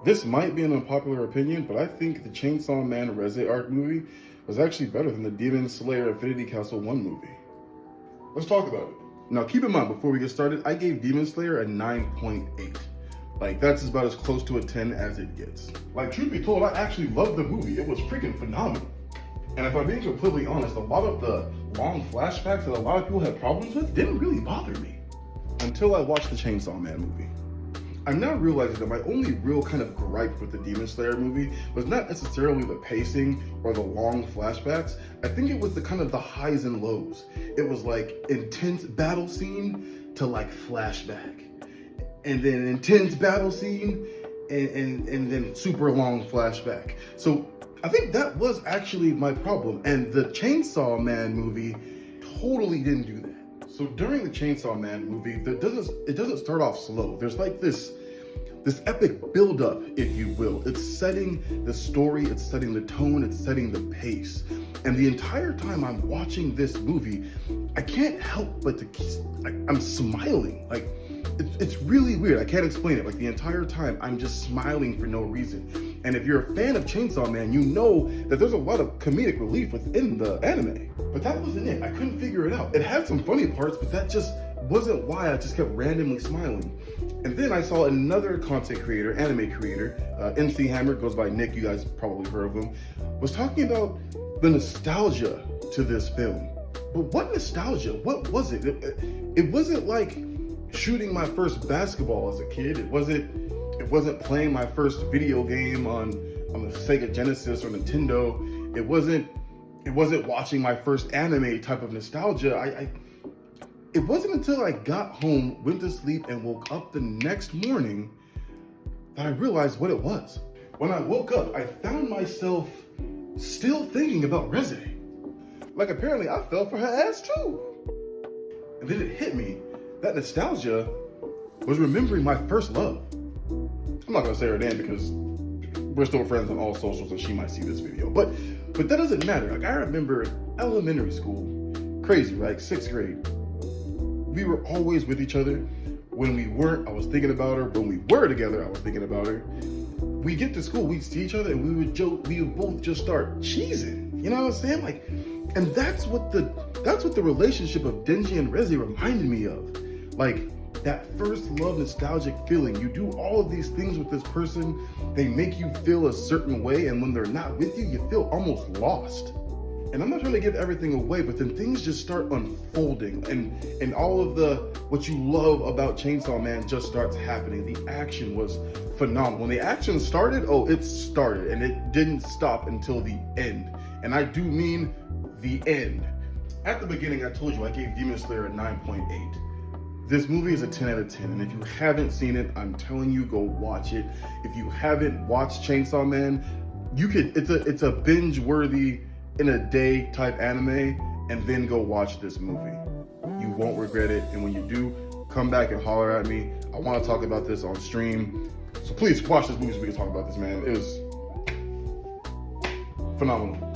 This might be an unpopular opinion, but I think the Chainsaw Man Reze Arc movie was actually better than the Demon Slayer Infinity Castle 1 movie. Let's talk about it. Now, keep in mind, before we get started, I gave Demon Slayer a 9.8. Like, that's about as close to a 10 as it gets. Like, truth be told, I actually loved the movie. It was freaking phenomenal. And if I'm being completely honest, a lot of the long flashbacks that a lot of people had problems with didn't really bother me. Until I watched the Chainsaw Man movie. I'm now realizing that my only real kind of gripe with the Demon Slayer movie was not necessarily the pacing or the long flashbacks. I think it was the kind of the highs and lows. It was like intense battle scene to like flashback. And then intense battle scene and then super long flashback. So I think that was actually my problem. And the Chainsaw Man movie totally didn't do that. So during the Chainsaw Man movie, it doesn't start off slow. There's like this epic buildup, if you will. It's setting the story, it's setting the tone, it's setting the pace. And the entire time I'm watching this movie, I can't help but I'm smiling. Like, it's really weird. I can't explain it. Like, the entire time I'm just smiling for no reason. And if you're a fan of Chainsaw Man, you know that there's a lot of comedic relief within the anime. But that wasn't it. I couldn't figure it out. It had some funny parts, but that just wasn't why I just kept randomly smiling. And then I saw another content creator, anime creator, MC Hammer, goes by Nick, you guys probably heard of him, was talking about the nostalgia to this film. But what nostalgia? What was it? It wasn't like shooting my first basketball as a kid. It wasn't playing my first video game on the Sega Genesis or Nintendo. It wasn't watching my first anime type of nostalgia. It wasn't until I got home, went to sleep, and woke up the next morning that I realized what it was. When I woke up, I found myself still thinking about Reze. Like, apparently I fell for her ass too. And then it hit me that nostalgia was remembering my first love. I'm not gonna say her name because we're still friends on all socials and she might see this video. But that doesn't matter. Like, I remember elementary school, crazy, like 6th grade. We were always with each other. When we weren't, I was thinking about her. When we were together, I was thinking about her. We get to school, we'd see each other, and we would joke. We would both just start cheesing. You know what I'm saying? Like, and that's what the relationship of Denji and Reze reminded me of. Like, that first love nostalgic feeling. You do all of these things with this person. They make you feel a certain way, and when they're not with you, you feel almost lost. And I'm not trying to give everything away, but then things just start unfolding, and all of what you love about Chainsaw Man just starts happening. The action was phenomenal. When the action started, it started, and it didn't stop until the end. And I do mean the end. At the beginning, I told you I gave Demon Slayer a 9.8. This movie is a 10 out of 10, and if you haven't seen it, I'm telling you, go watch it. If you haven't watched Chainsaw Man, it's a binge-worthy in a day type anime, and then go watch this movie. You won't regret it, and when you do, come back and holler at me. I want to talk about this on stream, so please watch this movie so we can talk about this, man. It was phenomenal.